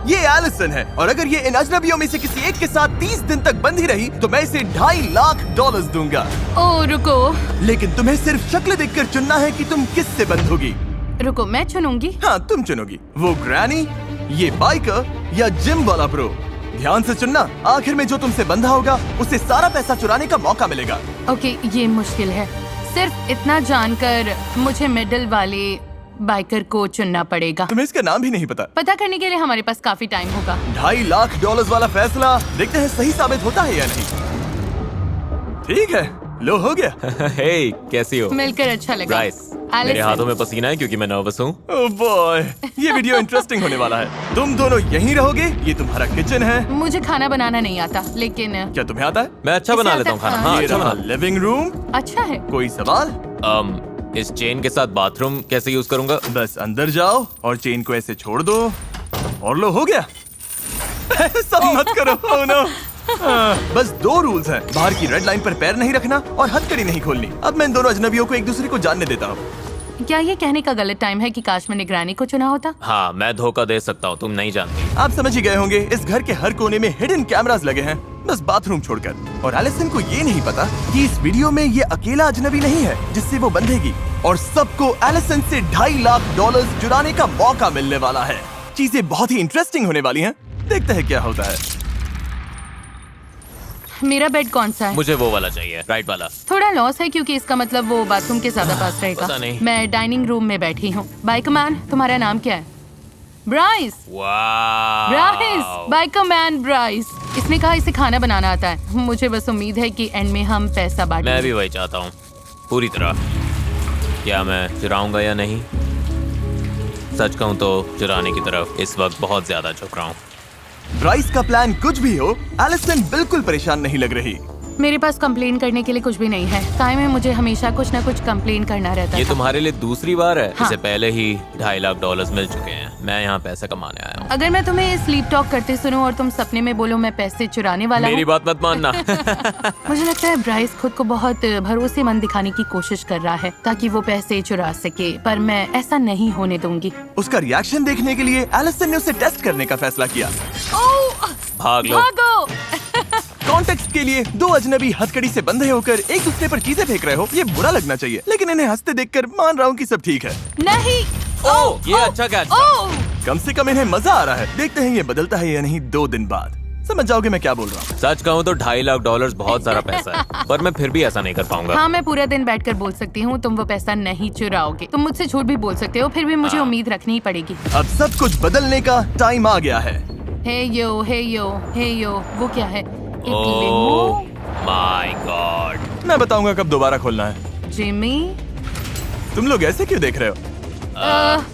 ये एलिसन है और अगर ये इन अजनबियों में से किसी एक के साथ 30 दिन तक बंधी रही तो मैं इसे $2.5 लाख दूंगा। ओ रुको लेकिन तुम्हें सिर्फ शक्ल देखकर चुनना है कि तुम किससे बंधोगी। रुको, मैं चुनूंगी। हाँ तुम चुनोगी, वो ग्रैनी, ये बाइकर या जिम वाला ब्रो। ध्यान से चुनना, आखिर में जो तुमसे बंधा होगा उसे सारा पैसा चुराने का मौका मिलेगा। ओके, ये मुश्किल है। सिर्फ इतना जानकर मुझे मिडिल वाले बाइकर को चुनना पड़ेगा। तुम्हें इसका नाम भी नहीं पता करने के लिए हमारे पास काफी टाइम होगा। $2.5 लाख वाला फैसला देखते हैं सही साबित होता है या नहीं। ठीक है, लो हो गया। हे, कैसी हो? मिलकर अच्छा लगा। ब्राइस, मेरे हाथों में पसीना है क्योंकि मैं नर्वस हूँ। ओह बॉय, ये वीडियो इंटरेस्टिंग होने वाला है। तुम दोनों यहीं रहोगे, ये तुम्हारा किचन है। मुझे खाना बनाना नहीं आता, लेकिन क्या तुम्हें आता है? मैं अच्छा बना लेता हूँ खाना। हाँ, ये अच्छा रहा बना। Living room. अच्छा है। कोई सवाल? इस चेन के साथ बाथरूम कैसे यूज करूंगा? बस अंदर जाओ और चेन को ऐसे छोड़ दो और लो, हो गया। सब मत करो, oh no। बस 2 रूल्स हैं, बाहर की रेड लाइन पर पैर नहीं रखना और हथकड़ी नहीं खोलनी। अब मैं इन दोनों अजनबियों को एक दूसरे को जानने देता हूँ। क्या ये कहने का गलत टाइम है कि काश मैंने ग्रैनी को चुना होता? हाँ, मैं धोखा दे सकता हूँ, तुम नहीं जानती। आप समझ ही गए होंगे, इस घर के हर कोने में हिडन कैमरास लगे हैं, बस बाथरूम छोड़कर। और एलिसन को ये नहीं पता कि इस वीडियो में ये अकेला अजनबी नहीं है जिससे वो बंधेगी, और सबको एलिसन से $2.5 लाख जुराने का मौका मिलने वाला है। चीजें बहुत ही इंटरेस्टिंग होने वाली हैं, देखते हैं क्या होता है। मेरा बेड कौन सा है? मुझे वो वाला चाहिए, राइट वाला। थोड़ा लॉस है क्योंकि इसका मतलब वो बाथरूम के ज्यादा पास रहेगा। पता नहीं। मैं डाइनिंग रूम में बैठी हूँ। बाइकमैन, तुम्हारा नाम क्या है? ब्राइस। Bryce, bikeman Bryce. इसने कहा इसे खाना बनाना आता है। मुझे बस उम्मीद है कि एंड में हम पैसा बांटेंगे। मैं भी वही चाहता हूँ, पूरी तरह। क्या मैं चुराऊंगा या नहीं? सच कहूँ तो चुराने की तरफ इस वक्त बहुत ज्यादा झुक रहा हूँ। ब्राइस का प्लान कुछ भी हो, एलिसन बिल्कुल परेशान नहीं लग रही। मेरे पास कंप्लेन करने के लिए कुछ भी नहीं है। कायम में मुझे हमेशा कुछ ना कुछ कंप्लेन करना रहता ये था। तुम्हारे लिए दूसरी बार है। हाँ। इससे पहले ही $2.5 लाख मिल चुके हैं। मैं यहाँ पैसा कमाने आया हूँ। अगर मैं तुम्हें स्लीप टॉक करते सुनूं और तुम सपने में बोलो मैं पैसे चुराने वाला मेरी हूँ। बात मत मानना। मुझे लगता है ब्राइस खुद को बहुत भरोसेमंद दिखाने की कोशिश कर रहा है ताकि वो पैसे चुरा सके, पर मैं ऐसा नहीं होने दूंगी। उसका रिएक्शन देखने के लिए एलिसन ने उसे टेस्ट करने का फैसला किया। भाग लो। भागो! कॉन्टेक्स्ट के लिए 2 अजनबी हथकड़ी से बंधे होकर एक दूसरे पर चीजें फेंक रहे हो, ये बुरा लगना चाहिए, लेकिन इन्हें हंसते देखकर मान रहा हूँ कि सब ठीक है। नहीं। ओह, ये अच्छा कैच था। कम से कम इन्हें मजा आ रहा है। देखते हैं ये बदलता है या नहीं 2 दिन बाद। समझ जाओगे मैं क्या बोल रहा हूँ। सच कहूँ तो $2.5 लाख बहुत सारा पैसा है, पर मैं फिर भी ऐसा नहीं कर पाऊंगा। हाँ, मैं पूरा दिन बैठकर बोल सकती हूँ तुम वो पैसा नहीं चुराओगे। तुम मुझसे झूठ भी बोल सकते हो, फिर भी मुझे उम्मीद रखनी ही पड़ेगी। अब सब कुछ बदलने का टाइम आ गया है। हे यो, हे यो, हे यो, वो क्या है? एक ओह लिमो? My God. मैं बताऊंगा कब दोबारा खोलना है। जिमी? तुम लोग ऐसे क्यों देख रहे हो?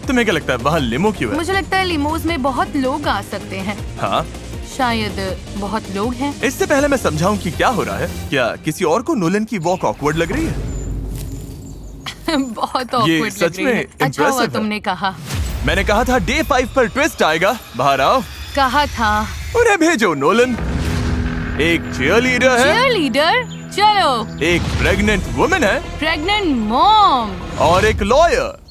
तुम्हें क्या लगता है वहाँ लिमो क्यों है? मुझे लगता है लिमोज में बहुत लोग आ सकते हैं। हाँ, शायद बहुत लोग हैं। इससे पहले मैं समझाऊं कि क्या हो रहा है। क्या किसी और को नोलन की वॉक ऑकवर्ड लग रही है? बहुत awkward सच लग रही में है। अच्छा हुआ impressive है। तुमने कहा। मैंने कहा था डे 5 पर ट्विस्ट आएगा। बाहर आओ। कहा था। उन्हें भेजो नोलन। एक चीयरलीडर है, लीडर, चलो। एक प्रेग्नेंट वुमन है प्रेग्नेंट मॉम। और एक लॉयर।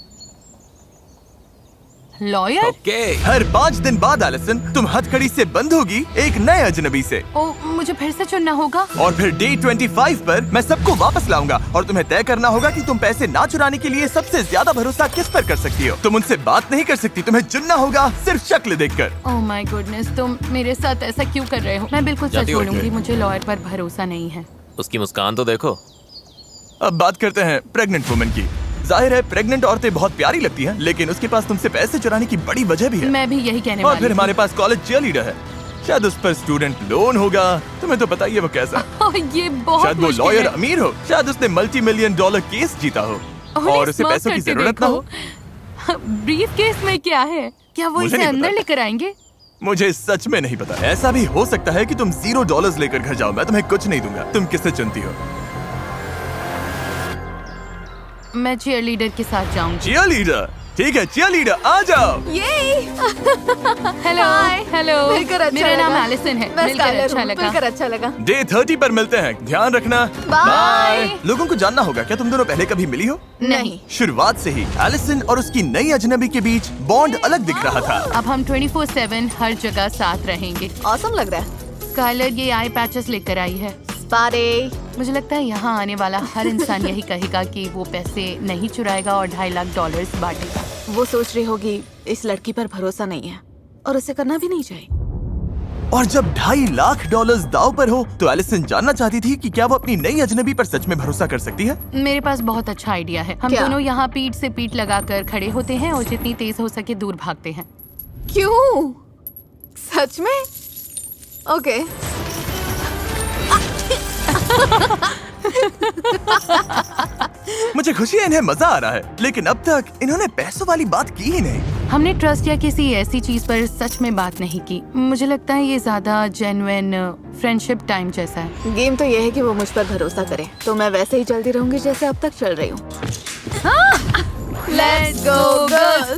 लॉयर? ओके। हर 5 दिन बाद एलिसन तुम हथकड़ी से बंधोगी एक नए अजनबी से, ओ, मुझे फिर से चुनना होगा। और फिर डे 25 पर मैं सबको वापस लाऊंगा और तुम्हें तय करना होगा कि तुम पैसे ना चुराने के लिए सबसे ज्यादा भरोसा किस पर कर सकती हो। तुम उनसे बात नहीं कर सकती, तुम्हें चुनना होगा सिर्फ शक्ल देखकर। ओह माय गुडनेस, तुम मेरे साथ ऐसा क्यों कर रहे हो? मैं बिल्कुल सच जाती हो बोलूंगी, क्या? मुझे लॉयर पर भरोसा नहीं है। उसकी मुस्कान तो देखो। अब बात करते हैं प्रेग्नेंट वुमन की। जाहिर है प्रेग्नेंट औरतें बहुत प्यारी लगती हैं, लेकिन उसके पास तुमसे पैसे चुराने की बड़ी वजह भी है। मैं भी यही कहने और वाली फिर थी। हमारे पास कॉलेज चीयरलीडर है, शायद उस पर स्टूडेंट लोन होगा। तुम्हें तो बताइए वो कैसा। ओह, ये बहुत शायद वो मुश्किल लॉयर है। अमीर हो, शायद उसने $multi-million केस जीता हो उन्हें और उसे smirk पैसों की करते जरूरत ना हो। देखो। ब्रीफ केस में क्या है? क्या वो मुझे इसे नहीं अंदर पता। लेकर आएंगे? मुझे सच में नहीं पता। ऐसा भी हो सकता है कि तुम $0 लेकर घर जाओ, मैं तुम्हें कुछ नहीं दूंगा। तुम किससे चुनती हो? मैं चीयरलीडर के साथ जाऊंगी। चीयरलीडर? ठीक है, चीयरलीडर आ जाओ। हेलो, हेलो, मिलकर अच्छा मेरा नाम लगा। एलिसन है। मैं मिलकर स्काइलर अच्छा हूँ, लगा। मिलकर अच्छा लगा। डे 30 पर मिलते हैं, ध्यान रखना। बाय। लोगों को जानना होगा, क्या तुम दोनों पहले कभी मिली हो? नहीं। शुरुआत से ही एलिसन और उसकी नई अजनबी के बीच बॉन्ड अलग दिख रहा था। अब हम 24/7 हर जगह साथ रहेंगे। ऑसम लग रहा है। स्काइलर ये आई पैचेस लेकर आई है। स्पारे। मुझे लगता है यहाँ आने वाला हर इंसान यही कहेगा कि वो पैसे नहीं चुराएगा और $2.5 लाख बांटेगा। वो सोच रही होगी इस लड़की पर भरोसा नहीं है और उसे करना भी नहीं चाहिए। और जब $2.5 लाख दाव पर हो तो एलिसन जानना चाहती थी कि क्या वो अपनी नई अजनबी पर सच में भरोसा कर सकती है। मेरे पास बहुत अच्छा आइडिया है। हम क्या? दोनों यहाँ पीठ से पीठ लगाकर खड़े होते हैं और जितनी तेज हो सके दूर भागते हैं। क्यों? सच में? ओके। मुझे खुशी है इन्हें मजा आ रहा है, लेकिन अब तक इन्होंने पैसों वाली बात की ही नहीं। हमने ट्रस्ट या किसी ऐसी चीज पर सच में बात नहीं की। मुझे लगता है ये ज्यादा जेन्युइन फ्रेंडशिप टाइम जैसा है। गेम तो ये है कि वो मुझ पर भरोसा करे, तो मैं वैसे ही चलती रहूंगी जैसे अब तक चल रही हूँ। Let's go girls।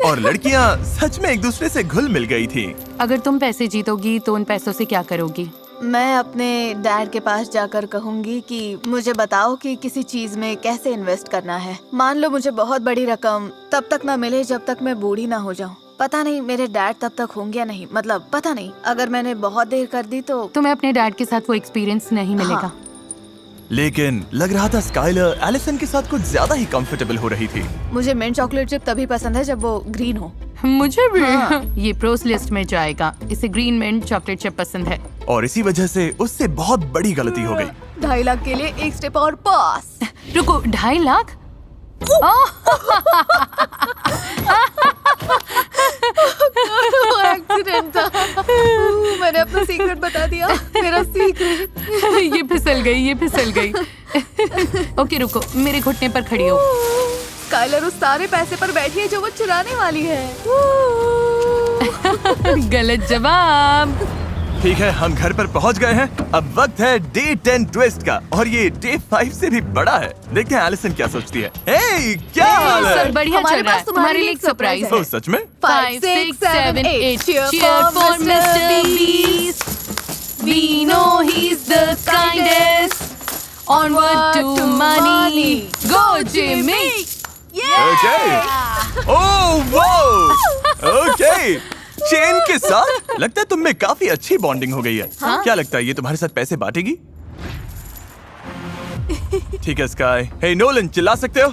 और लड़कियाँ सच में एक दूसरे से घुल मिल गई थी। अगर तुम पैसे जीतोगी तो उन पैसों से क्या करोगी? मैं अपने डैड के पास जाकर कहूंगी कि मुझे बताओ कि किसी चीज में कैसे इन्वेस्ट करना है। मान लो मुझे बहुत बड़ी रकम तब तक ना मिले जब तक मैं बूढ़ी ना हो जाऊं। पता नहीं मेरे डैड तब तक होंगे या नहीं, मतलब पता नहीं। अगर मैंने बहुत देर कर दी तो तुम्हें अपने डैड के साथ वो एक्सपीरियंस नहीं मिलेगा। लेकिन लग रहा था स्काइलर एलिसन के साथ कुछ ज्यादा ही कंफर्टेबल हो रही थी। मुझे मिंट चॉकलेट चिप तभी पसंद है जब वो ग्रीन हो। मुझे भी। ये प्रोस लिस्ट में जाएगा। इसे ग्रीन मिंट चॉकलेट चिप पसंद है। और इसी वजह से उससे बहुत बड़ी गलती हो गई। 2.5 लाख के लिए एक स्टेप और पास। रुको, 2.5 लाख? एक्सीडेंट था। मैंने अपना सीक्रेट बता दिया। मेरा सीक्रेट। ये फिसल गई। ओके रुको, मेरे घुटने पर खड़ी हो। स्काइलर उस सारे पैसे पर बैठी है जो वो चुराने वाली है। गलत जवाब। ठीक है, हम घर पर पहुंच गए हैं। अब वक्त है डे 10 ट्विस्ट का, और ये डे 5 से भी बड़ा है। देखते हैं एलिसन क्या सोचती है। हे, क्या हाल है? सर बढ़िया हमारे चल रहा है। पास तुम्हारे लिए एक सरप्राइज surprise है। ओह, सच में? 5, 6, 7, 8 Cheer Cheer for for Mr. Beast. We know he's the kindest. Onward to money. Go Jimmy. Okay. Oh, wow. Okay. Chain के साथ लगता है तुम में काफी अच्छी बॉन्डिंग हो गई है। क्या लगता है ये तुम्हारे साथ पैसे बांटेगी? ठीक है स्काई। हे नोलन, चिल्ला सकते हो?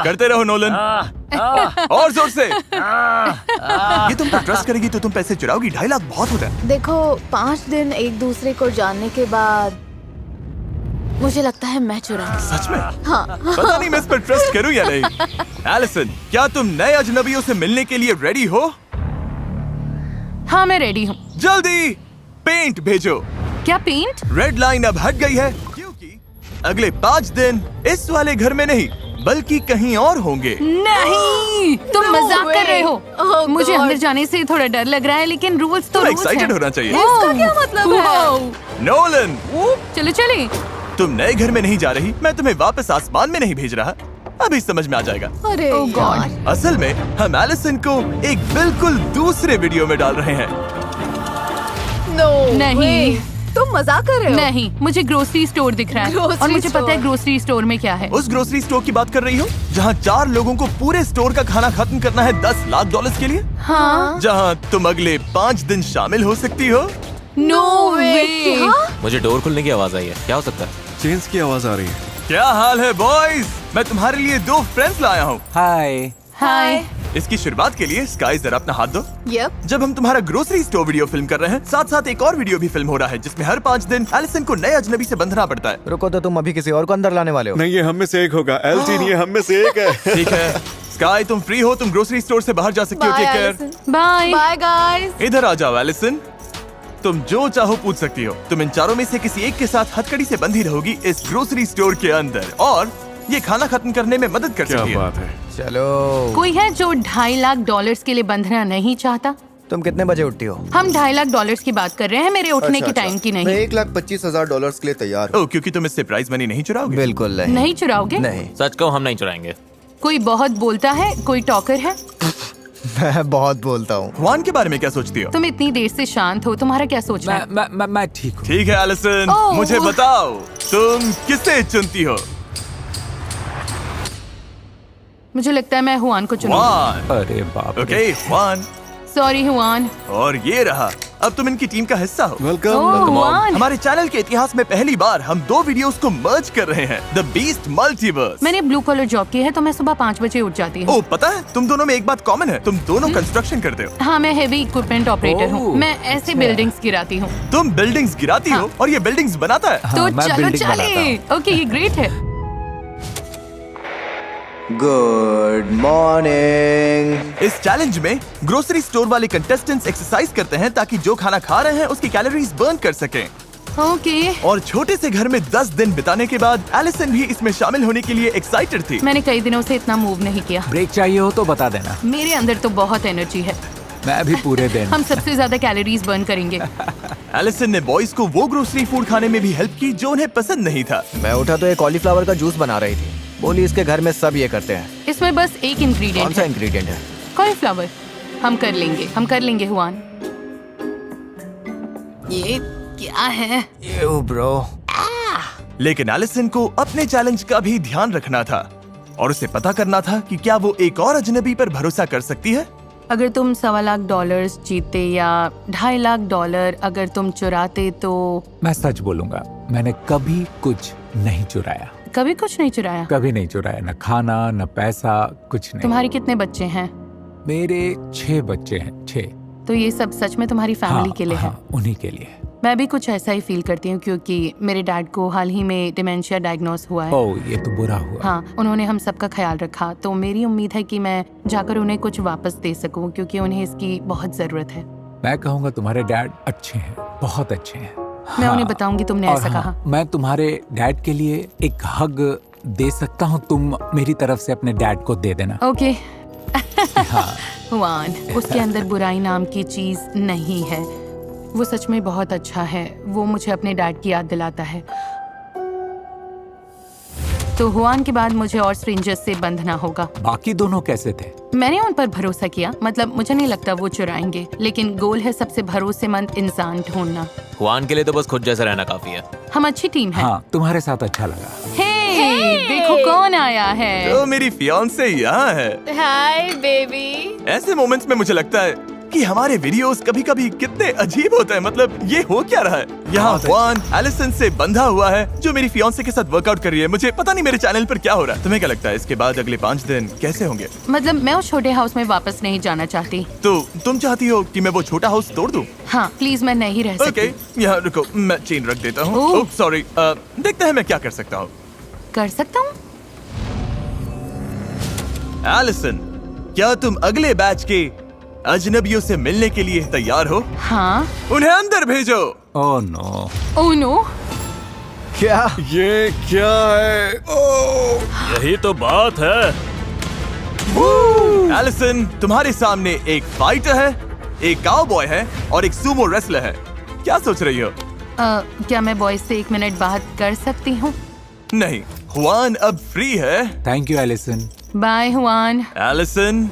करते रहो नोलन। और जोर से। ये तुम पर ट्रस्ट करेगी तो तुम पैसे चुराओगी? 2.5 लाख बहुत होता है। देखो, 5 दिन एक दूसरे को जानने के बाद मुझे लगता है मैं चुराऊंगी। सच में? हाँ। पता नहीं मैं इस पर ट्रस्ट करूं या नहीं। एलिसन, क्या तुम नए अजनबियों से मिलने के लिए रेडी हो? हाँ, मैं रेडी हूँ। जल्दी पेंट भेजो। क्या पेंट? रेड लाइन अब हट गई है क्योंकि अगले 5 दिन इस वाले घर में नहीं बल्कि कहीं और होंगे। नहीं, तुम No मजाक कर रहे हो। way. Oh मुझे God. अंदर जाने से थोड़ा डर लग रहा है, लेकिन रूल्स तो थोड़ा रूल्स excited हैं। होना चाहिए। इसका क्या मतलब है? Wow. नोलन, चलो चले। तुम नए घर में नहीं जा रही, मैं तुम्हें वापस आसमान में नहीं भेज रहा। अभी समझ में आ जाएगा। अरे Oh God. यार। असल में हम एलिसन को एक बिल्कुल दूसरे वीडियो में डाल रहे हैं। No नहीं। way. तुम मजाक कर रहे हो? नहीं, मुझे ग्रोसरी स्टोर दिख रहा है। Grocery और मुझे पता है store. ग्रोसरी स्टोर में क्या है। उस ग्रोसरी स्टोर की बात कर रही हो जहाँ 4 लोगों को पूरे स्टोर का खाना खत्म करना है $10 लाख के लिए? हाँ। जहाँ तुम अगले 5 दिन शामिल हो सकती हो। नो वे। हाँ? मुझे डोर खुलने की आवाज आई है, क्या हो सकता है? चेन्स की आवाज आ रही है। क्या हाल है बॉयज? मैं तुम्हारे लिए 2 फ्रेंड्स लाया हूँ। हाय। हाय। इसकी शुरुआत के लिए स्काई जरा अपना हाथ दो। Yep. जब हम तुम्हारा ग्रोसरी स्टोर वीडियो फिल्म कर रहे हैं, साथ साथ एक और वीडियो भी फिल्म हो रहा है जिसमें हर 5 दिन एलिसन को नए अजनबी से बंधना पड़ता है। रुको, तो तुम अभी किसी और को अंदर लाने वाले हो? नहीं, ये हम में से एक होगा। एल्टीन, ये हम में से एक है। ठीक है स्काई, तुम फ्री हो, तुम ग्रोसरी स्टोर से बाहर जा सकती हो। Bye, take care. Allison. Bye. Bye, guys. इधर आ जाओ एलिसन, तुम जो चाहो पूछ सकती हो। तुम इन चारों में से किसी एक के साथ हथकड़ी से बंधी रहोगी इस ग्रोसरी स्टोर के अंदर, और ये खाना खत्म करने में मदद कर क्या सकती है। बात है। चलो। कोई है जो $2.5 लाख के लिए बंधना नहीं चाहता? तुम कितने बजे उठती हो? हम $2.5 लाख की बात कर रहे हैं, मेरे उठने अच्छा, की टाइम की मैं नहीं। $1,25,000 के लिए तैयार हूँ। ओह, क्योंकि तुम इससे प्राइज मनी नहीं चुराओगे? बिल्कुल नहीं। नहीं चुराओगे? नहीं। सच कहो, हम नहीं चुराएंगे। कोई बहुत बोलता है, कोई टॉकर है। मैं बहुत बोलता हूँ। हुआन के बारे में क्या सोचती हो? तुम इतनी देर से शांत हो, तुम्हारा क्या सोचना है? मैं ठीक हूँ। ठीक है एलिसन, ओह। मुझे बताओ तुम किसे चुनती हो? मुझे लगता है मैं हुआन को चुनूंगी। हुआन। अरे बाप रे। Okay Hwan, sorry Hwan. और ये रहा, अब तुम इनकी टीम का हिस्सा हो। वेलकम। ओह हुआन, हमारे चैनल के इतिहास में पहली बार हम 2 वीडियोस को मर्ज कर रहे हैं, द बीस्ट मल्टीवर्स। मैंने ब्लू कॉलर जॉब की है तो मैं सुबह 5 बजे उठ जाती हूँ। ओ पता है, तुम दोनों में एक बात कॉमन है, तुम दोनों कंस्ट्रक्शन करते हो। हाँ, मैं हेवी इक्विपमेंट ऑपरेटर हूँ। ओह, मैं ऐसे बिल्डिंग्स गिराती हूँ। तुम बिल्डिंग्स गिराती हो और ये बिल्डिंग्स बनाता है। तो मैं चलो building चले। ओके, ये ग्रेट है। Good morning. इस चैलेंज में ग्रोसरी स्टोर वाले कंटेस्टेंट्स एक्सरसाइज करते हैं ताकि जो खाना खा रहे हैं उसकी कैलोरीज बर्न कर सकें। ओके, और छोटे से घर में 10 दिन बिताने के बाद एलिसन भी इसमें शामिल होने के लिए एक्साइटेड थी। मैंने कई दिनों से इतना मूव नहीं किया। ब्रेक चाहिए हो तो बता देना। मेरे अंदर तो बहुत एनर्जी है। मैं भी पूरे दिन। हम सबसे ज्यादा कैलोरीज बर्न करेंगे। एलिसन ने बॉयज को वो ग्रोसरी फूड खाने में भी हेल्प की जो उन्हें पसंद नहीं था। मैं उठा तो ये कॉलीफ्लावर का जूस बना रही थी। बोली इसके घर में सब ये करते हैं। इसमें बस एक कौन इंग्रेडिएंट सा है, इंग्रेडिएंट है? कॉलीफ्लावर। हम कर लेंगे हुआन। ये क्या है? You bro. लेकिन एलिसन को अपने चैलेंज का भी ध्यान रखना था और उसे पता करना था कि क्या वो एक और अजनबी पर भरोसा कर सकती है। अगर तुम $1.25 लाख जीतते या $2.5 लाख अगर तुम चुराते तो? मैं सच बोलूंगा, मैंने कभी कुछ नहीं चुराया। कभी कुछ नहीं चुराया? कभी नहीं चुराया, न खाना न पैसा, कुछ नहीं। तुम्हारे कितने बच्चे हैं? मेरे 6 बच्चे हैं, 6। तो ये सब सच में तुम्हारी फैमिली के लिए है? हाँ, उन्हीं के लिए। मैं भी कुछ ऐसा ही फील करती हूँ क्योंकि मेरे डैड को हाल ही में डिमेंशिया डायग्नोस हुआ है। ओह, ये तो बुरा हुआ। हाँ, उन्होंने हम सबका ख्याल रखा, तो मेरी उम्मीद है कि मैं जाकर उन्हें कुछ वापस दे सकूं क्योंकि उन्हें इसकी बहुत जरूरत है। मैं कहूँगा तुम्हारे डैड अच्छे हैं, बहुत अच्छे हैं। मैं हाँ, उन्हें बताऊंगी तुमने और ऐसा हाँ, कहा। मैं तुम्हारे डैड के लिए एक हग दे सकता हूँ, तुम मेरी तरफ से अपने डैड को दे देना। ओके। हाँ। हुआन, उसके अंदर बुराई नाम की चीज नहीं है। वो सच में बहुत अच्छा है। वो मुझे अपने डैड की याद दिलाता है। तो हुआन के बाद मुझे और स्ट्रेंजर्स से बंधना होगा। बाकी दोनों कैसे थे? मैंने उन पर भरोसा किया, मतलब मुझे नहीं लगता वो चुराएंगे, लेकिन गोल है सबसे भरोसेमंद इंसान ढूंढना। हुआन के लिए तो बस खुद जैसा रहना काफी है। हम अच्छी टीम है। हाँ, तुम्हारे साथ अच्छा लगा। हे, देखो कौन आया है। तो मेरी फियांसे यहाँ है। Hi baby. ऐसे मोमेंट्स में मुझे लगता है कि हमारे वीडियोस कभी-कभी कितने अजीब होते हैं। मतलब ये हो क्या रहा है? यहाँ हुआन एलिसन से बंधा हुआ है जो मेरी फियांसे के साथ वर्कआउट कर रही है। मुझे पता नहीं मेरे चैनल पर क्या हो रहा है। तुम्हें क्या लगता है इसके बाद अगले 5 दिन कैसे होंगे? मतलब मैं उस छोटे हाउस में वापस नहीं जाना चाहती। तो तुम चाहती हो कि मैं वो छोटा हाउस तोड़ दूं? हाँ प्लीज, मैं नहीं रह सकती। ओके, यहाँ रुको, मैं चेन रख देता हूँ। ओह। ओह सॉरी, देखते हैं मैं क्या कर सकता हूँ। कर सकता हूँ। एलिसन, क्या तुम अगले बैच के अजनबियों से मिलने के लिए तैयार हो? हाँ। उन्हें अंदर भेजो। Oh no. Oh no. क्या? ये क्या है? ओह, यही तो बात है। एलिसन, तुम्हारे सामने एक फाइटर है, एक काउबॉय है और एक सूमो रेसलर है। क्या सोच रही हो? क्या मैं बॉयज से 1 मिनट बात कर सकती हूँ? नहीं, हुआन अब फ्री है। Thank you Allison. Bye Juan. Allison,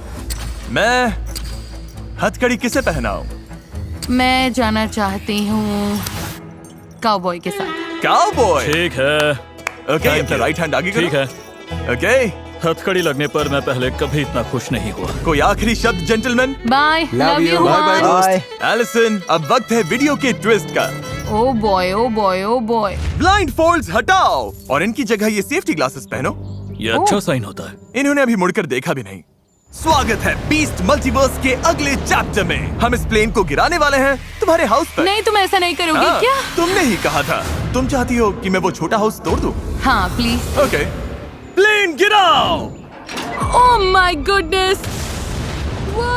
मैं हथकड़ी किसे पहनाऊं? मैं जाना चाहती हूँ काउबॉय के साथ। काउबॉय? ठीक है, ओके, Thank अपना you. राइट हैंड आगे करो। ठीक है। ओके, हथकड़ी लगने पर मैं पहले कभी इतना खुश नहीं हुआ। कोई आखिरी शब्द gentleman? Bye, love you Bye bye, Juan. Bye. Allison, अब वक्त है वीडियो के ट्विस्ट का। Oh boy, oh boy, oh boy. Blindfolds हटाओ और इनकी जगह ये सेफ्टी ग्लासेस पहनो। ये अच्छा साइन होता है। इन्होंने अभी मुड़कर देखा भी नहीं। स्वागत है बीस्ट मल्टीवर्स के अगले चैप्टर में। हम इस प्लेन को गिराने वाले हैं तुम्हारे हाउस पर। नहीं, तुम ऐसा नहीं करोगे हाँ, क्या? तुमने ही कहा था। तुम चाहती हो कि मैं वो छोटा हाउस तोड़ दूं? हाँ प्लीज। ओके, प्लेन गिराओ। Oh my goodness. वो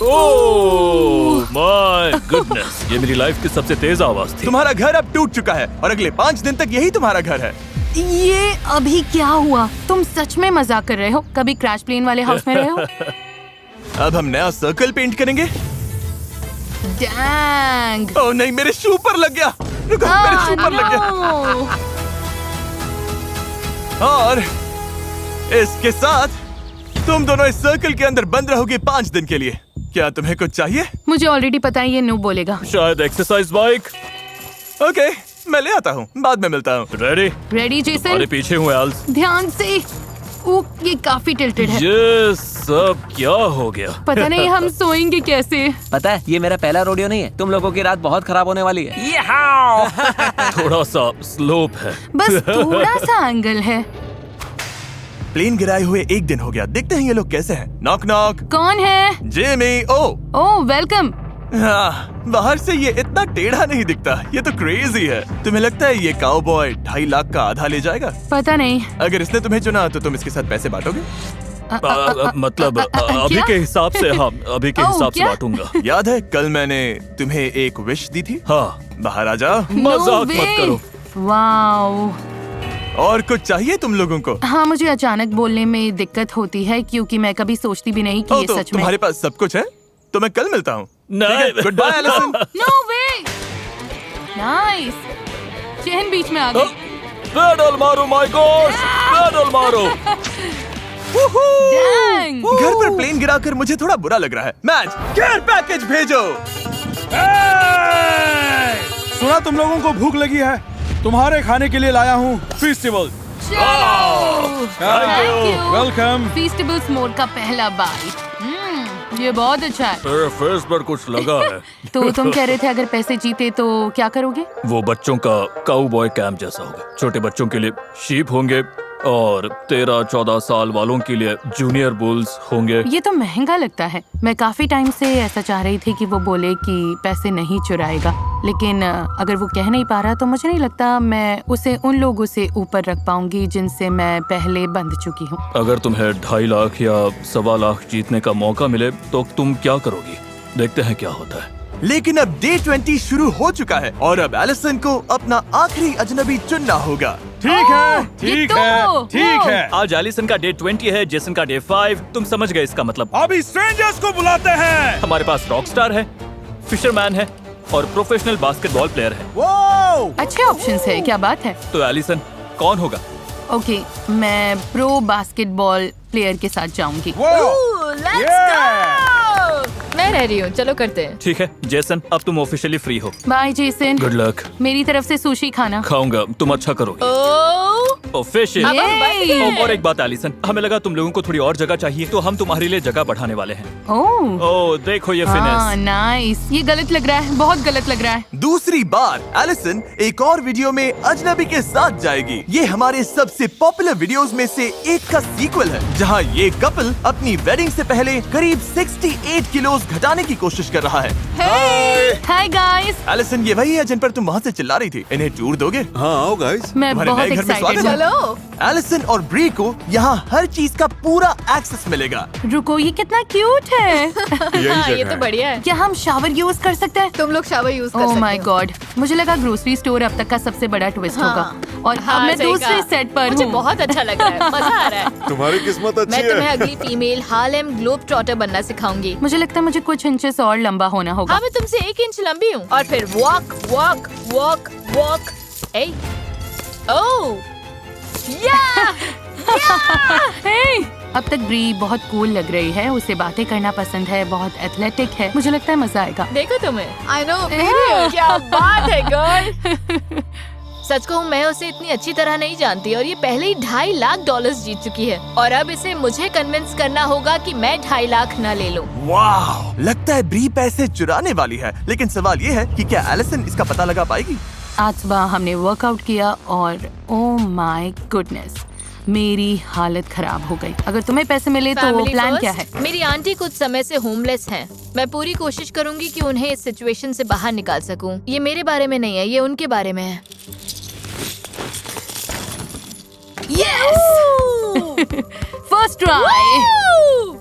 ओह माय गुडनेस, ये मेरी लाइफ की सबसे तेज आवाज थी। तुम्हारा घर अब टूट चुका है और अगले 5 दिन तक यही तुम्हारा घर है। ये अभी क्या हुआ? तुम सच में मजाक कर रहे हो? कभी क्रैश प्लेन वाले हाउस में रहे हो? अब हम नया सर्कल पेंट करेंगे। डैंग। ओह नहीं, मेरे शू पर लग गया। रुको, मेरे शू पर लग गया। no! और इसके साथ तुम दोनों इस सर्कल के अंदर बंद रहोगे 5 दिन के लिए। क्या तुम्हें कुछ चाहिए? मुझे ऑलरेडी पता है ये नो बोलेगा। शायद एक्सरसाइज बाइक। ओके, मैं ले आता हूँ, बाद में मिलता हूँ। रेडी? Ready Jason? अरे पीछे हूँ एल्स। ध्यान से। ये काफी टिल्टेड है। ये सब क्या हो गया? पता नहीं हम सोएंगे कैसे। पता है ये मेरा पहला रोडियो नहीं है, तुम लोगों की रात बहुत खराब होने वाली है। थोड़ा सा स्लोप है। बस थोड़ा सा एंगल है। प्लेन गिराए हुए 1 दिन हो गया, देखते हैं ये लोग कैसे हैं। Knock knock. कौन है? जेमी। ओह वेलकम। हाँ, बाहर से ये इतना टेढ़ा नहीं दिखता, ये तो क्रेजी है। तुम्हें लगता है ये काउबॉय 2.5 लाख का आधा ले जाएगा? पता नहीं। अगर इसने तुम्हें चुना तो तुम इसके साथ पैसे बांटोगे? मतलब अभी क्या? के हिसाब से, हाँ अभी के ओह, हिसाब से क्या? बांटूंगा। याद है कल मैंने तुम्हें एक विश दी थी? हाँ, बाहर आ जाओ। मजाक मत करो। वाओ। और कुछ चाहिए तुम लोगों को? हाँ, मुझे अचानक बोलने में दिक्कत होती है क्योंकि मैं कभी सोचती भी नहीं कि ये तो सच में। तुम्हारे पास सब कुछ है? तो मैं कल मिलता हूँ। नहीं। Goodbye Allison. No way. Nice. Chain बीच में आ गई। पेडल मारो माय गॉड, पेडल मारो। Dang! घर पर प्लेन गिराकर मुझे थोड़ा बुरा लग रहा है। मैच केयर पैकेज भेजो। सुना तुम लोगों को भूख लगी है, तुम्हारे खाने के लिए लाया हूँ festival. Thank you. Welcome. Feastables mode का पहला बाइट। ये बहुत अच्छा है। मेरे फेस पर कुछ लगा है। तो तुम कह रहे थे अगर पैसे जीते तो क्या करोगे? वो बच्चों का काउबॉय कैंप जैसा होगा। छोटे बच्चों के लिए शीप होंगे और 13-14 साल वालों के लिए जूनियर बुल्स होंगे। ये तो महंगा लगता है। मैं काफी टाइम से ऐसा चाह रही थी कि वो बोले कि पैसे नहीं चुराएगा, लेकिन अगर वो कह नहीं पा रहा तो मुझे नहीं लगता मैं उसे उन लोगों से ऊपर रख पाऊंगी जिनसे मैं पहले बंध चुकी हूँ। अगर तुम्हें 2.5 लाख या 1.25 लाख जीतने का मौका मिले तो तुम क्या करोगी? देखते हैं क्या होता है। लेकिन अब डे 20 शुरू हो चुका है और अब एलिसन को अपना आखिरी अजनबी चुनना होगा। ठीक है, ये ठीक तो है, वो। ठीक है। आज एलिसन का डे 20 है, जेसन का डे 5। तुम समझ गए इसका मतलब। अभी स्ट्रेंजर्स को बुलाते हैं। हमारे पास रॉकस्टार है, फिशरमैन है और प्रोफेशनल बास्केटबॉल प्लेयर है। वो अच्छे ऑप्शंस है। क्या बात है। तो एलिसन कौन होगा? ओके, मैं प्रो बास्केटबॉल प्लेयर के साथ जाऊंगी। मैं रह रही हूँ, चलो करते हैं। ठीक है जेसन, अब तुम ऑफिशियली फ्री हो। Bye Jason. Good luck. मेरी तरफ से सुशी खाना। खाऊंगा, तुम अच्छा करोगे। फिश। अब हम बच और एक बात एलिसन, हमें लगा तुम लोगों को थोड़ी और जगह चाहिए तो हम तुम्हारे लिए जगह बढ़ाने वाले हैं। ओह ओह देखो ये हाँ, फिनेस। नाइस। ये गलत लग रहा है, बहुत गलत लग रहा है। दूसरी बार एलिसन एक और वीडियो में अजनबी के साथ जाएगी। ये हमारे सबसे पॉपुलर वीडियोस में से एक का सीक्वल है, जहां ये कपल अपनी वेडिंग से पहले करीब 68 किलो घटाने की कोशिश कर रहा है। Hi guys. एलिसन, ये वही है जिन पर तुम वहाँ से चिल्ला रही थी। इन्हें टूर दोगे? हाँ आओ गाइस। मैं तुम्हारे बहुत नए घर में एक्साइटेड स्वागत है। हूँ। एलिसन और ब्री को यहाँ हर चीज का पूरा एक्सेस मिलेगा। रुको, ये कितना क्यूट है। हाँ, ये तो बढ़िया है। क्या हम शावर यूज कर सकते हैं? तुम लोग शावर यूज कर ओह सकते माय हो। गॉड, मुझे लगा ग्रोसरी स्टोर अब तक का सबसे बड़ा ट्विस्ट हाँ। होगा और अब हाँ, मैं सही दूसरे कहा। सेट पर मुझे हूँ। बहुत अच्छा लग रहा है, मजा आ रहा है। तुम्हारी किस्मत अच्छी मैं तुम्हें है। अगली फीमेल हार्लेम ग्लोब ट्रॉटर बनना सिखाऊंगी। मुझे लगता है मुझे कुछ इंचेस और लंबा होना होगा। हाँ, मैं तुमसे 1 इंच लंबी हूँ। और फिर वॉक वॉक वॉक वॉक। ए ओह या हे! अब तक ब्री बहुत कूल लग रही है, उसे बातें करना पसंद है, बहुत एथलेटिक है। मुझे लगता है मजा आएगा। देखो तुम्हें। I know, क्या बात है गर्ल। सच कहूँ मैं उसे इतनी अच्छी तरह नहीं जानती और ये पहले ही $2.5 लाख जीत चुकी है और अब इसे मुझे कन्विंस करना होगा कि मैं 2.5 लाख न ले लूं। वाह, लगता है ब्री पैसे चुराने वाली है। लेकिन सवाल ये है कि क्या एलिसन इसका पता लगा पाएगी? आज सुबह हमने वर्कआउट किया और ओह माय गुडनेस, मेरी हालत खराब हो गई। अगर तुम्हें पैसे मिले तो Family प्लान first। क्या है? मेरी आंटी कुछ समय से होमलेस हैं। मैं पूरी कोशिश करूंगी कि उन्हें इस सिचुएशन से बाहर निकाल सकूं। ये मेरे बारे में नहीं है, ये उनके बारे में है। First try.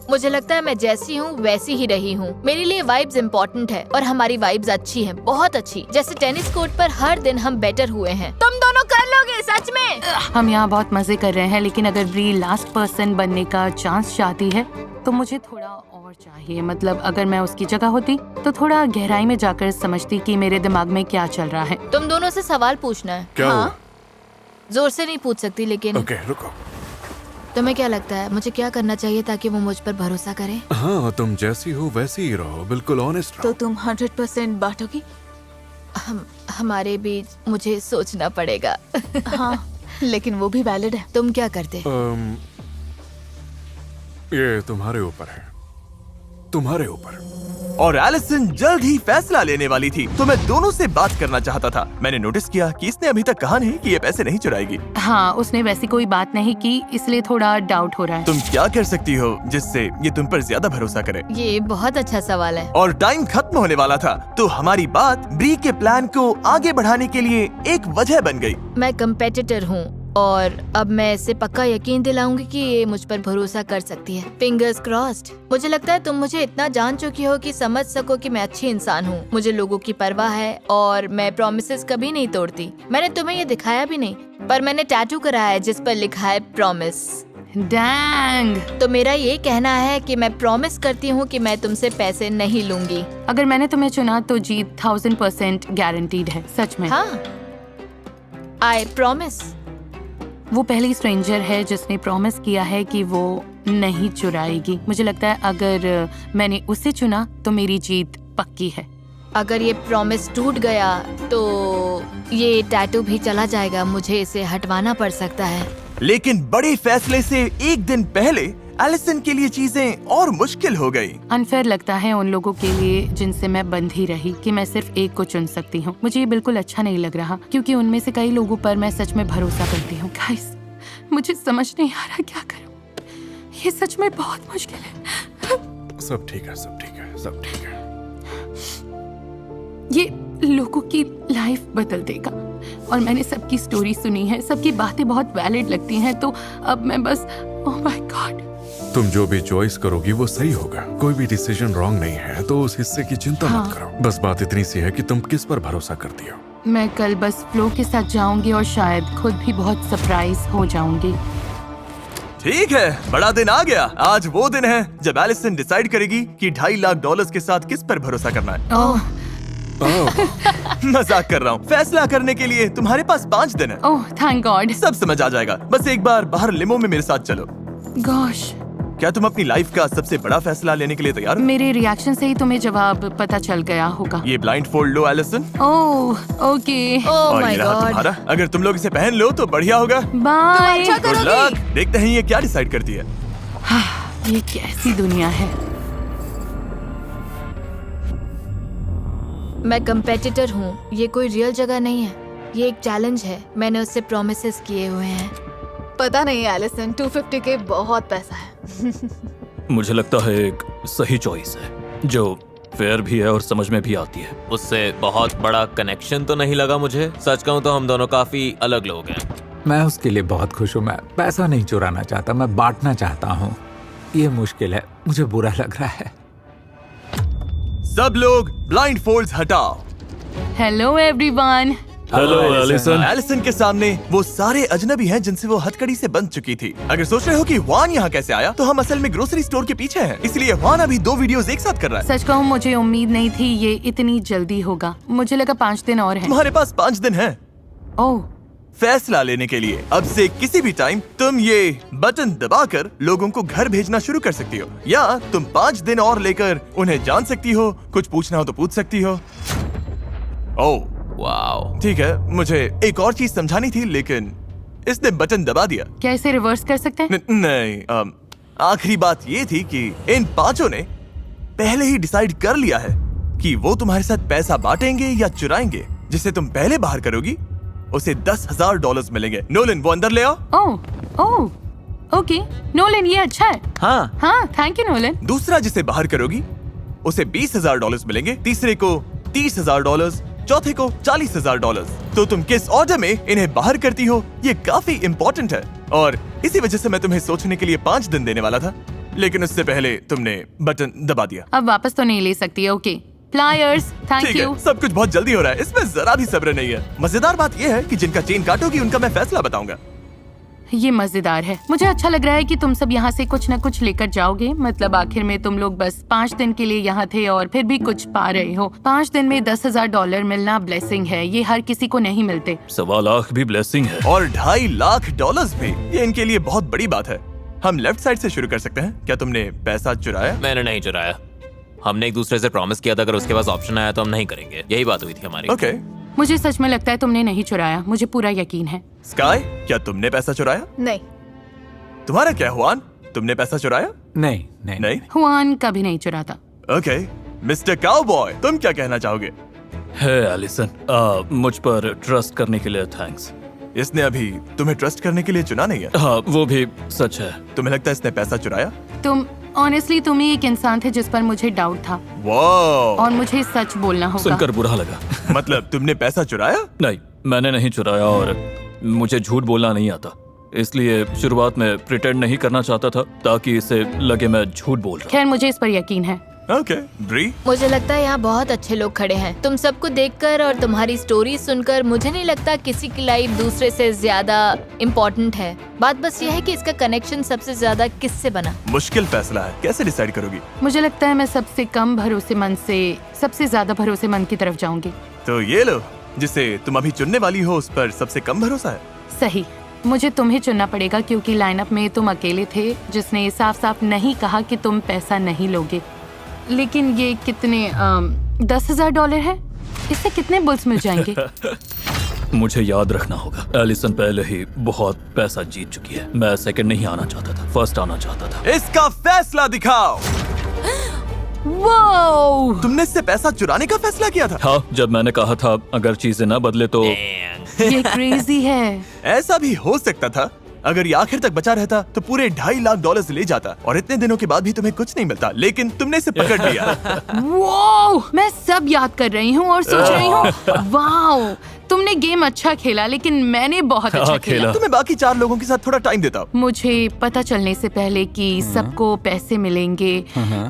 मुझे लगता है मैं जैसी हूँ वैसी ही रही हूँ। मेरे लिए वाइब्स इम्पोर्टेंट है और हमारी वाइब्स अच्छी हैं, बहुत अच्छी। जैसे टेनिस कोर्ट पर हर दिन हम बेटर हुए हैं। तुम दोनों कर लोगे सच में। हम यहाँ बहुत मजे कर रहे हैं, लेकिन अगर ब्री लास्ट पर्सन बनने का चांस चाहती है तो मुझे थोड़ा और और चाहिए। मतलब अगर मैं उसकी जगह होती तो थोड़ा गहराई में जाकर समझती कि मेरे दिमाग में क्या चल रहा है। तुम दोनों से सवाल पूछना है। क्या हुआ? जोर से नहीं पूछ सकती, लेकिन ओके, रुको। तुम्हें क्या लगता है मुझे क्या करना चाहिए ताकि वो मुझ पर भरोसा करे? हाँ, तुम जैसी हो वैसी ही रहो, बिल्कुल ऑनेस्ट तो रहो। तुम 100% बांटोगी? हमारे बीच मुझे सोचना पड़ेगा। हाँ, लेकिन वो भी वैलिड है। तुम क्या करते? ये तुम्हारे ऊपर है, तुम्हारे ऊपर। और एलिसन जल्द ही फैसला लेने वाली थी, तो मैं दोनों से बात करना चाहता था। मैंने नोटिस किया कि इसने अभी तक कहा नहीं कि ये पैसे नहीं चुराएगी। हाँ, उसने वैसी कोई बात नहीं की, इसलिए थोड़ा डाउट हो रहा है। तुम क्या कर सकती हो जिससे ये तुम पर ज्यादा भरोसा करे? ये बहुत अच्छा सवाल है। और टाइम खत्म होने वाला था, तो हमारी बात ब्री के प्लान को आगे बढ़ाने के लिए एक वजह बन गई। मैं कंपेटिटर हूँ और अब मैं इसे पक्का यकीन दिलाऊंगी कि ये मुझ पर भरोसा कर सकती है। Fingers crossed. मुझे लगता है तुम मुझे इतना जान चुकी हो कि समझ सको कि मैं अच्छी इंसान हूँ। मुझे लोगों की परवाह है और मैं प्रॉमिसेस कभी नहीं तोड़ती। मैंने तुम्हें ये दिखाया भी नहीं, पर मैंने टैटू कराया है जिस पर लिखा है प्रॉमिस। डैंग! तो मेरा ये कहना है कि मैं प्रॉमिस करती हूँ कि मैं तुमसे पैसे नहीं लूंगी। अगर मैंने तुम्हें चुना तो जीत 1000% गारंटीड है, सच में। हाँ, आई प्रॉमिस। वो पहली स्ट्रेंजर है जिसने प्रॉमिस किया है कि वो नहीं चुराएगी। मुझे लगता है अगर मैंने उसे चुना तो मेरी जीत पक्की है। अगर ये प्रॉमिस टूट गया तो ये टैटू भी चला जाएगा। मुझे इसे हटवाना पड़ सकता है। लेकिन बड़े फैसले से एक दिन पहले एलिसन के लिए चीजें और मुश्किल हो गई। अनफेयर लगता है उन लोगों के लिए जिनसे मैं बंधी रही कि मैं सिर्फ एक को चुन सकती हूँ। मुझे ये बिल्कुल अच्छा नहीं लग रहा, क्योंकि उनमें से कई लोगों पर मैं सच में भरोसा करती हूँ। गाइस, मुझे समझ नहीं आ रहा क्या करूँ। ये सच में बहुत मुश्किल है। सब ठीक है, सब ठीक है, सब ठीक है। ये लोगों की लाइफ बदल देगा। और मैंने सबकी स्टोरी सुनी है, सबकी बातें बहुत वैलिड लगती हैं, तो अब मैं बस ओह माय गॉड। तुम जो भी चॉइस करोगी वो सही होगा। कोई भी डिसीजन रॉन्ग नहीं है, तो उस हिस्से की चिंता मत करो। बस बात इतनी सी है कि तुम किस पर भरोसा करती हो। मैं कल बस फ्लो के साथ जाऊंगी और शायद खुद भी बहुत सरप्राइज हो जाऊंगी। ठीक है, बड़ा दिन आ गया। आज वो दिन है जब एलिसन डिसाइड करेगी कि $2.5 लाख के साथ किस पर भरोसा करना है। ओह मजाक कर रहा हूँ। फैसला करने के लिए तुम्हारे पास 5 दिन है। Oh thank God. सब समझ आ जाएगा। बस एक बार बाहर लिमो में मेरे साथ चलो। गॉश, क्या तुम अपनी लाइफ का सबसे बड़ा फैसला लेने के लिए तैयार हो? मेरे रिएक्शन से ही तुम्हें जवाब पता चल गया होगा। ये ब्लाइंड फोल्ड लो एलिसन। ओह ओके, ओह और माय ये रहा गॉड। तुम्हारा। अगर तुम लोग इसे पहन लो तो बढ़िया होगा। बाय। Good luck. देखते हैं ये क्या डिसाइड करती है। ये कैसी दुनिया है। मैं कंपेटिटर हूँ, ये कोई रियल जगह नहीं है। ये एक चैलेंज है। मैंने उससे प्रोमिसेस किए हुए हैं। पता नहीं एलिसन, 250 के बहुत पैसा है। मुझे लगता है एक सही चॉइस है जो फेयर भी है और समझ में भी आती है। उससे बहुत बड़ा कनेक्शन तो नहीं लगा मुझे। सच कहूँ तो हम दोनों काफी अलग लोग हैं। मैं उसके लिए बहुत खुश हूँ। मैं पैसा नहीं चुराना चाहता, मैं बांटना चाहता हूँ। ये मुश्किल है, मुझे बुरा लग रहा है। सब लोग ब्लाइंड फोल्ड्स हटाओ। Hello everyone. Hello Allison. Allison के सामने वो सारे अजनबी हैं जिनसे वो हथकड़ी से बंध चुकी थी। अगर सोच रहे हो कि वान यहाँ कैसे आया, तो हम असल में ग्रोसरी स्टोर के पीछे हैं। इसलिए वान अभी 2 वीडियोस एक साथ कर रहा है। सच कहूँ मुझे उम्मीद नहीं थी ये इतनी जल्दी होगा। मुझे लगा 5 दिन और हैं। तुम्हारे पास 5 दिन है ओह फैसला लेने के लिए। अब से किसी भी टाइम तुम ये बटन दबाकर लोगों को घर भेजना शुरू कर सकती हो, या तुम 5 दिन और लेकर उन्हें जान सकती हो। कुछ पूछना हो तो पूछ सकती हो। Oh wow. ठीक है, मुझे एक और चीज समझानी थी, लेकिन इसने बटन दबा दिया। क्या इसे रिवर्स कर सकते हैं? नहीं, आखिरी बात ये थी कि इन 5 ने पहले ही डिसाइड कर लिया है कि वो तुम्हारे साथ पैसा बांटेंगे या चुराएंगे। जिसे तुम पहले बाहर करोगी उसे $10,000 मिलेंगे। नोलन, वो अंदर ले आओ। ओह ओके नोलन, ये अच्छा है। हाँ थैंक यू नोलन। दूसरा जिसे बाहर करोगी उसे $20,000 मिलेंगे। तीसरे को $30,000, चौथे को $40,000। तो तुम किस ऑर्डर में इन्हें बाहर करती हो, ये काफी इम्पोर्टेंट है। और इसी वजह से मैं तुम्हें सोचने के लिए 5 दिन देने वाला था, लेकिन उससे पहले तुमने बटन दबा दिया। अब वापस तो नहीं ले सकती। ओके प्लायर्स, थैंक ठीक यू। है, सब कुछ बहुत जल्दी हो रहा है, इसमें जरा भी सब्र नहीं है। मजेदार बात यह है कि जिनका चेन काटोगी उनका मैं फैसला बताऊंगा। ये मजेदार है। मुझे अच्छा लग रहा है कि तुम सब यहाँ से कुछ न कुछ लेकर जाओगे। मतलब आखिर में तुम लोग बस 5 दिन के लिए यहाँ थे और फिर भी कुछ पा रहे हो। 5 दिन में $10,000 मिलना ब्लेसिंग है। ये हर किसी को नहीं मिलते। 1.25 लाख भी ब्लेसिंग है। और $2.5 लाख भी, ये इनके लिए बहुत बड़ी बात है। हम लेफ्ट साइड से शुरू कर सकते हैं। क्या तुमने पैसा चुराया? मैंने नहीं चुराया। हमने एक दूसरे से प्रॉमिस किया था अगर उसके पास ऑप्शन आया तो हम नहीं करेंगे। यही बात हुई थी हमारी। ओके। मुझे सच में लगता है तुमने नहीं चुराया। मुझे पूरा यकीन है। स्काई, क्या तुमने पैसा चुराया? नहीं। तुम्हारा क्या हुआन? तुमने पैसा चुराया? नहीं। हुआन कभी नहीं चुराता। ओके। मिस्टर काउबॉय, तुम क्या कहना चाहोगे? है एलिसन, मुझ पर ट्रस्ट करने के लिए थैंक्स। इसने अभी तुम्हें ट्रस्ट करने के लिए चुना नहीं है। हाँ, वो भी सच है। तुम्हें लगता है इसने पैसा चुराया? ऑनेस्टली तुम ही एक इंसान थे जिस पर मुझे डाउट था। वाह। और मुझे सच बोलना होगा। सुनकर बुरा लगा। मतलब तुमने पैसा चुराया? नहीं, मैंने नहीं चुराया और मुझे झूठ बोलना नहीं आता। इसलिए शुरुआत में प्रिटेंड नहीं करना चाहता था ताकि इसे लगे मैं झूठ बोल रहा। खैर मुझे इस पर यकीन है। ओके। ब्री, मुझे लगता है यहाँ बहुत अच्छे लोग खड़े हैं। तुम सबको देखकर और तुम्हारी स्टोरी सुनकर मुझे नहीं लगता किसी की लाइफ दूसरे से ज्यादा इम्पोर्टेंट है। बात बस ये है कि इसका कनेक्शन सबसे ज्यादा किससे बना। मुश्किल फैसला है। कैसे डिसाइड करोगी? मुझे लगता है मैं सबसे कम भरोसेमंद से सबसे ज्यादा भरोसेमंद की तरफ जाऊंगी। तो ये लो, जिसे तुम अभी चुनने वाली हो उस पर सबसे कम भरोसा है। सही। मुझे तुम्हें चुनना पड़ेगा क्योंकि लाइनअप में तुम अकेले थे जिसने साफ साफ नहीं कहा कि तुम पैसा नहीं लोगे। लेकिन ये कितने $10,000 है? इससे कितने बुल्स मिल जाएंगे? मुझे याद रखना होगा, एलिसन पहले ही बहुत पैसा जीत चुकी है। मैं सेकंड नहीं आना चाहता था, फर्स्ट आना चाहता था। इसका फैसला दिखाओ। वो तुमने इससे पैसा चुराने का फैसला किया था? हाँ, जब मैंने कहा था अगर चीजें न बदले तो। ये क्रेजी है। ऐसा भी हो सकता था अगर ये आखिर तक बचा रहता तो पूरे $2.5 लाख ले जाता और इतने दिनों के बाद भी तुम्हें कुछ नहीं मिलता, लेकिन तुमने इसे पकड़ लिया। वो मैं सब याद कर रही हूँ और सोच रही हूँ वाओ, तुमने गेम अच्छा खेला लेकिन मैंने बहुत अच्छा खेला। तुम्हें बाकी 4 लोगों के साथ थोड़ा टाइम देता। मुझे पता चलने से पहले कि सबको पैसे मिलेंगे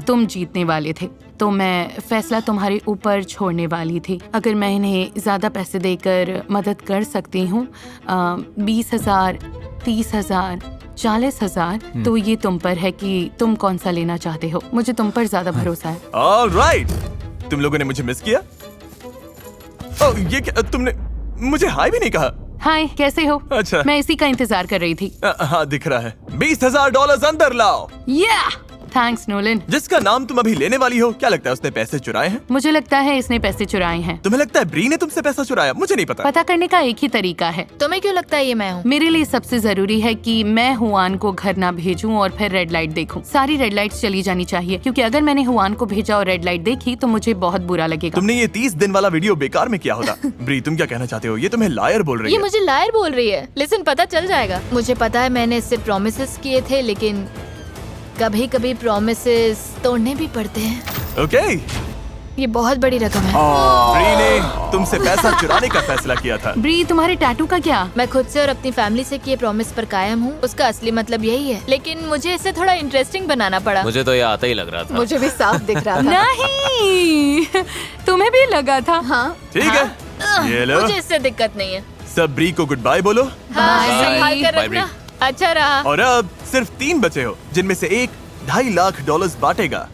तुम जीतने वाले थे, तो मैं फैसला तुम्हारे ऊपर छोड़ने वाली थी। अगर मैं इन्हें ज्यादा पैसे देकर मदद कर सकती हूँ, 20,000, 30,000, 40,000, तो ये तुम पर है कि तुम कौन सा लेना चाहते हो। मुझे तुम पर ज्यादा भरोसा है। ऑलराइट, तुम लोगों ने मुझे मिस किया। ओह, ये क्या, तुमने मुझे हाय भी नहीं कहा। हाय, कैसे हो? अच्छा। मैं इसी का इंतजार कर रही थी। हाँ, दिख रहा है। $20,000 अंदर लाओ। Thanks Nolan. जिसका नाम तुम अभी लेने वाली हो, क्या लगता है उसने पैसे चुराए हैं? मुझे लगता है इसने पैसे चुराए हैं। तुम्हें लगता है ब्री ने तुमसे पैसा चुराया? मुझे नहीं पता करने का एक ही तरीका है। तुम्हें क्यों लगता है ये मैं हूँ? मेरे लिए सबसे जरूरी है कि मैं हुआन को घर ना भेजूं और फिर रेड लाइट देखूं। सारी रेड लाइट्स चली जानी चाहिए क्योंकि अगर मैंने हुआन को भेजा और रेड लाइट देखी तो मुझे बहुत बुरा लगेगा। तुमने ये 30 दिन वाला वीडियो बेकार में किया होता। ब्री, तुम क्या कहना चाहते हो? ये तुम्हें लायर बोल रही ये है। मुझे लायर बोल रही है। लिसन, पता चल जाएगा। मुझे पता है मैंने इससे प्रॉमिसेस किए थे, लेकिन कभी कभी प्रॉमिसेस तोड़ने भी पड़ते हैं। ओके। ये बहुत बड़ी रकम है। ब्री ने तुमसे पैसा चुराने का फैसला किया था। ब्री, तुम्हारे टैटू का क्या? मैं खुद से और अपनी फैमिली से किए प्रॉमिस पर कायम हूँ। उसका असली मतलब यही है, लेकिन मुझे इसे थोड़ा इंटरेस्टिंग बनाना पड़ा। मुझे तो ये आता ही लग रहा था। मुझे भी साफ दिख रहा था। नहीं, तुम्हें भी लगा था? हाँ। ठीक है, ये लो। मुझे इससे दिक्कत नहीं है। सब ब्री को गुड बाय बोलो। संभाल कर रखना। अच्छा रहा। और अब सिर्फ 3 बचे हो, जिनमें से एक $2.5 लाख बांटेगा।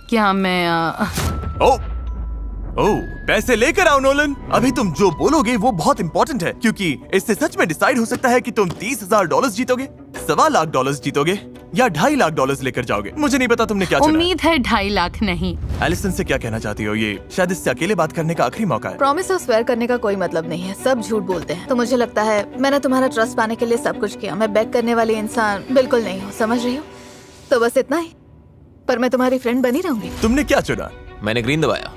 क्या मैं ओह, पैसे लेकर आओ नोलन। अभी तुम जो बोलोगे वो बहुत इंपॉर्टेंट है क्योंकि इससे सच में डिसाइड हो सकता है कि तुम $30,000 जीतोगे, $1.25 लाख जीतोगे या $2.5 लाख लेकर जाओगे। मुझे नहीं पता तुमने क्या चुना। उम्मीद है 2.5 लाख नहीं। एलिसन से क्या कहना चाहती हो? ये शायद इससे अकेले बात करने का आखिरी मौका है। प्रॉमिस और स्वेयर करने का कोई मतलब नहीं है, सब झूठ बोलते हैं। तो मुझे लगता है मैंने तुम्हारा ट्रस्ट पाने के लिए सब कुछ किया। मैं बैक करने वाली इंसान बिल्कुल नहीं हूँ, समझ रही हो? तो बस इतना ही, पर मैं तुम्हारी फ्रेंड बनी रहूंगी। तुमने क्या चुना? मैंने ग्रीन दबाया।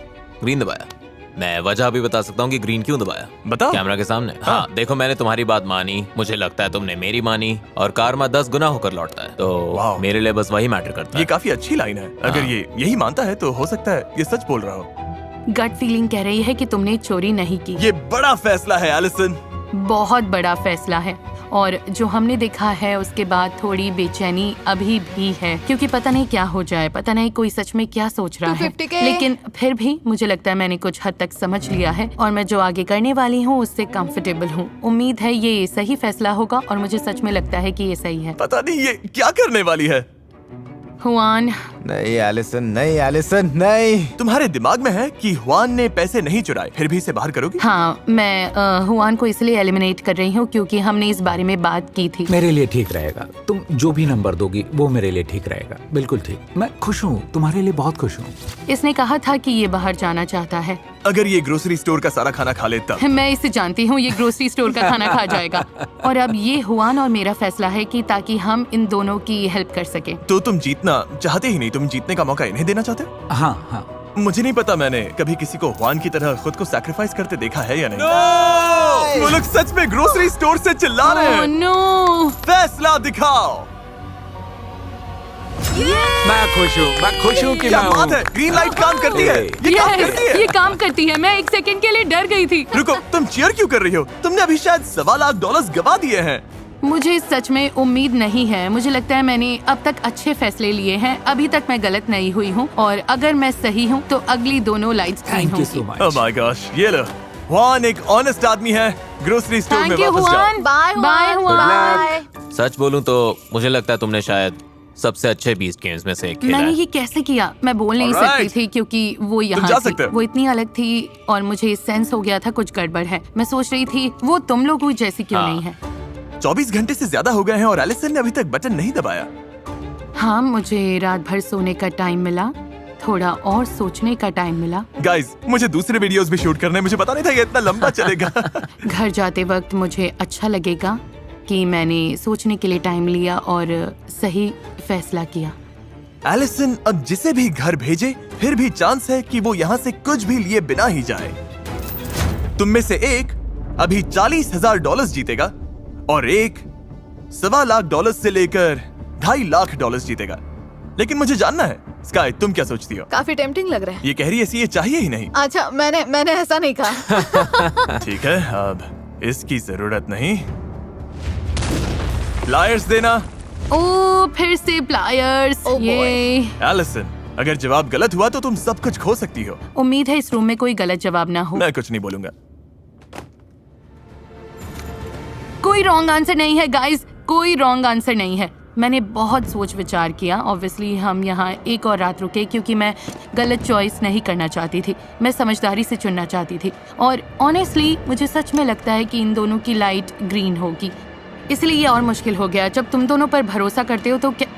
मैं वजह भी बता सकता हूँ कि ग्रीन क्यों दबाया। बताओ। कैमरा के सामने। हाँ, देखो, मैंने तुम्हारी बात मानी, मुझे लगता है तुमने मेरी मानी, और कारमा 10 गुना होकर लौटता है, तो मेरे लिए बस वही मैटर करता है। ये काफी अच्छी लाइन है। अगर ये यही मानता है तो हो सकता है ये सच बोल रहा हो। गट फीलिंग कह रही है कि तुमने चोरी नहीं की। ये बड़ा फैसला है एलिसन। बहुत बड़ा फैसला है और जो हमने देखा है उसके बाद थोड़ी बेचैनी अभी भी है, क्योंकि पता नहीं क्या हो जाए, पता नहीं कोई सच में क्या सोच रहा है। 250K। लेकिन फिर भी मुझे लगता है मैंने कुछ हद तक समझ लिया है और मैं जो आगे करने वाली हूँ उससे कंफर्टेबल हूँ। उम्मीद है ये सही फैसला होगा और मुझे सच में लगता है कि ये सही है। पता नहीं ये क्या करने वाली है। हुआन, नहीं एलिसन, नहीं एलिसन, नहीं। तुम्हारे दिमाग में है कि हुआन ने पैसे नहीं चुराए, फिर भी इसे बाहर करोगी? हाँ, मैं हुआन को इसलिए एलिमिनेट कर रही हूँ क्योंकि हमने इस बारे में बात की थी। मेरे लिए ठीक रहेगा, तुम जो भी नंबर दोगी वो मेरे लिए ठीक रहेगा, बिल्कुल ठीक। मैं खुश हूँ, तुम्हारे लिए बहुत खुश हूँ। इसने कहा था कि ये बाहर जाना चाहता है। अगर ये ग्रोसरी स्टोर का सारा खाना खा ले तब। मैं इसे जानती हूँ, ये ग्रोसरी स्टोर का खाना खा जाएगा। और अब ये हुआन और मेरा फैसला है कि ताकि हम इन दोनों की हेल्प कर सके। तो तुम जीतना चाहते ही नहीं, तुम जीतने का मौका इन्हें देना चाहते हो? हाँ हाँ। मुझे नहीं पता मैंने कभी किसी को हुआन की तरह खुद को सैक्रिफाइस करते देखा है या नहीं। वो लोग सच में ग्रोसरी स्टोर से चिल्ला रहे हैं। नो, फैसला दिखाओ। मैं खुश हूँ कि क्या मैं बात है, ग्रीन लाइट काम करती है। ये काम करती है। ये काम करती है। मैं एक सेकंड के लिए डर गई थी। रुको, तुम चीयर क्यों कर रही हो? तुमने अभी शायद $1.25 लाख गवा दिए हैं। मुझे सच में उम्मीद नहीं है। मुझे लगता है मैंने अब तक अच्छे फैसले लिए हैं। अभी तक मैं गलत नहीं हुई हूँ और अगर मैं सही हूँ तो अगली दोनों lights green thank you so होंगी। ओह माय गॉश, ये लो। हुआन एक ऑनेस्ट आदमी है। ग्रोसरी स्टोर में थैंक यू वापस जाओ। हुआन। Bye bye Juan. सच बोलूं तो मुझे लगता है तुमने शायद सबसे अच्छे 20 गेम्स में से एक खेला मैंने है। ये कैसे किया? मैं बोल नहीं Alright. सकती थी क्योंकि वो यहाँ जा थी। सकते हो। वो इतनी अलग थी और मुझे सेंस हो गया था कुछ गड़बड़ है। मैं सोच रही थी वो तुम लोगों जैसी क्यों नहीं है। 24 घंटे से ज्यादा हो गए हैं और एलिसन ने अभी तक बटन नहीं दबाया। हाँ, मुझे रात भर सोने का टाइम मिला, थोड़ा और सोचने का टाइम मिला। गाइस, मुझे दूसरे वीडियोस भी शूट करने हैं। मुझे पता नहीं था ये इतना लंबा चलेगा। घर जाते वक्त मुझे अच्छा लगेगा कि मैंने सोचने के लिए टाइम लिया और सही फैसला किया। एलिसन अब जिसे भी घर भेजे, फिर भी चांस है कि वो यहाँ से कुछ भी लिए बिना ही जाए। तुम में से एक अभी $40,000 जीतेगा और एक $1.25 लाख से लेकर $2.5 लाख जीतेगा। लेकिन मुझे जानना है, स्काई तुम क्या सोचती हो? काफी टेम्पटिंग लग रहा है। ये कह रही है ऐसी ये चाहिए ही नहीं। अच्छा, मैंने ऐसा नहीं कहा। ठीक है, अब इसकी जरूरत नहीं। प्लायर्स देना। ओ, फिर से प्लायर्स। Oh boy. ये एलिसन, अगर जवाब गलत हुआ तो तुम सब कुछ खो सकती हो। उम्मीद है इस रूम में कोई गलत जवाब ना हो। मैं कुछ नहीं बोलूंगा। कोई रॉन्ग आंसर नहीं है गाइस, कोई रॉन्ग आंसर नहीं है। मैंने बहुत सोच विचार किया। ऑब्वियसली हम यहाँ एक और रात रुके क्योंकि मैं गलत चॉइस नहीं करना चाहती थी। मैं समझदारी से चुनना चाहती थी और ऑनेस्टली मुझे सच में लगता है कि इन दोनों की लाइट ग्रीन होगी, इसलिए ये और मुश्किल हो गया। जब तुम दोनों पर भरोसा करते हो तो क्या?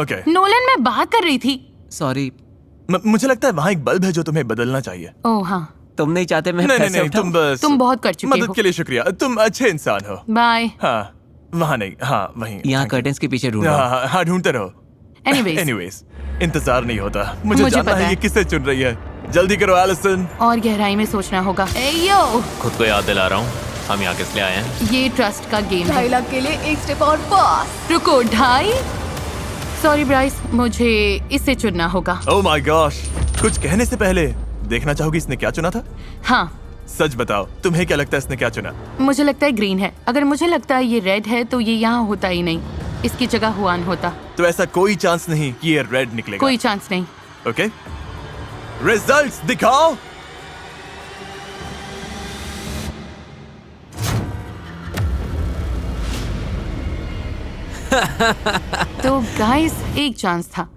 ओके। नोलन, मैं बात कर रही थी। सॉरी, मुझे लगता है वहाँ एक बल्ब है जो तुम्हें बदलना चाहिए। ओह हाँ, तुम नहीं चाहते मैं नहीं पैसे नहीं, उठाऊं? तुम बस तुम बहुत कर चुके मदद हो। के लिए शुक्रिया। तुम अच्छे इंसान हो। बाय। हाँ, वहाँ नहीं, हाँ वहीं। यहाँ कर्टेन्स के पीछे ढूंढ रहा हूं। हाँ, ढूंढते रहो। एनीवेज, इंतजार नहीं होता। मुझे मुझे जानना पता है है। ये किससे चुन रही है। जल्दी करो एलिसन। और गहराई में सोचना होगा। एयो, खुद को याद दिला रहा हूँ, हम यहाँ किस लिए आए हैं। ये ट्रस्ट का गेम है। 2.5 लाख के लिए एक स्टेप और पास। रुको, 2.5? सॉरी ब्राइस, मुझे इसे चुनना होगा। ओह माय गॉश, कुछ कहने से पहले देखना चाहोगी इसने क्या चुना था? हाँ, सच बताओ, तुम्हें क्या लगता है इसने क्या चुना? मुझे लगता है ग्रीन है। अगर मुझे लगता है ये रेड है तो ये यहाँ होता ही नहीं, इसकी जगह हुआन होता। तो ऐसा कोई चांस नहीं कि ये रेड निकलेगा। कोई चांस नहीं। ओके, रिजल्ट्स दिखाओ। तो गाइस, एक चांस था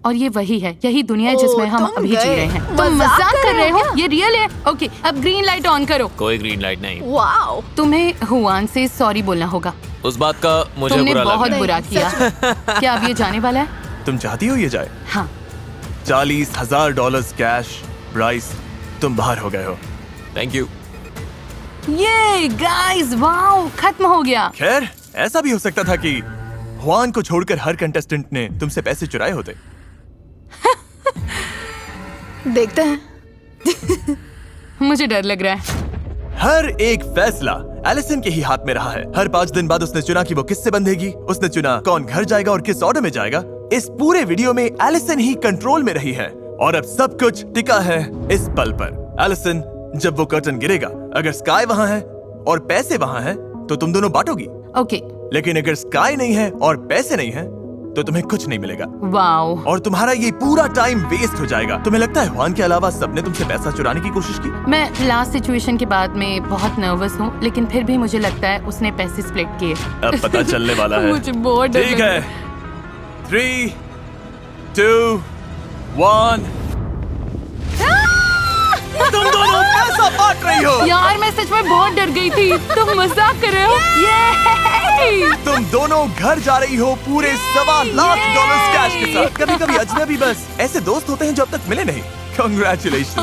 और ये वही है, यही दुनिया है जिसमें हम तुम अभी जी गए। रहे हैं। तुम मजाक कर रहे हो? ये रियल है? ओके, अब ग्रीन लाइट ऑन करो। कोई ग्रीन लाइट नहीं। वाओ, तुम्हें हुआन से सॉरी बोलना होगा। उस बात का मुझे तुमने बुरा लग बहुत रहा है। बुरा किया। क्या अब ये जाने वाला है? तुम चाहती हो ये जाए? हाँ। $40,000 कैश। ब्राइस, तुम बाहर हो गए हो। Thank you. ये गाइस, वाओ, खत्म हो गया। खैर, ऐसा भी हो सकता था कि हुआन को छोड़कर हर कंटेस्टेंट ने तुमसे पैसे चुराए होते। देखते हैं। मुझे डर लग रहा है। हर एक फैसला एलिसन के ही हाथ में रहा है। हर 5 दिन बाद उसने चुना कि वो किससे बंधेगी। उसने चुना कौन घर जाएगा और किस ऑर्डर में जाएगा। इस पूरे वीडियो में एलिसन ही कंट्रोल में रही है और अब सब कुछ टिका है इस पल पर। एलिसन, जब वो कर्टन गिरेगा, अगर स्काई वहाँ है और पैसे वहाँ है, तो तुम दोनों बांटोगी। ओके। लेकिन अगर स्काई नहीं है और पैसे नहीं है तो तुम्हें कुछ नहीं मिलेगा। वाओ। और तुम्हारा ये पूरा टाइम वेस्ट हो जाएगा। तुम्हें लगता है हुआन के अलावा सबने तुमसे पैसा चुराने की कोशिश की? मैं लास्ट सिचुएशन के बाद में बहुत नर्वस हूँ, लेकिन फिर भी मुझे लगता है उसने पैसे स्प्लिट किए। अब पता चलने वाला है। मुझे बहुत डर ठीक लग है। 3, 2, 1। तुम दोनों पैसा बांट रही हो। यार मैं सच में बहुत डर गई थी। तुम मजाक कर रहे हो? ये तुम दोनों घर जा रही हो पूरे $1.25 कैश के साथ। कभी कभी अजनबी बस ऐसे दोस्त होते हैं जो अब तक मिले नहीं। Congratulations।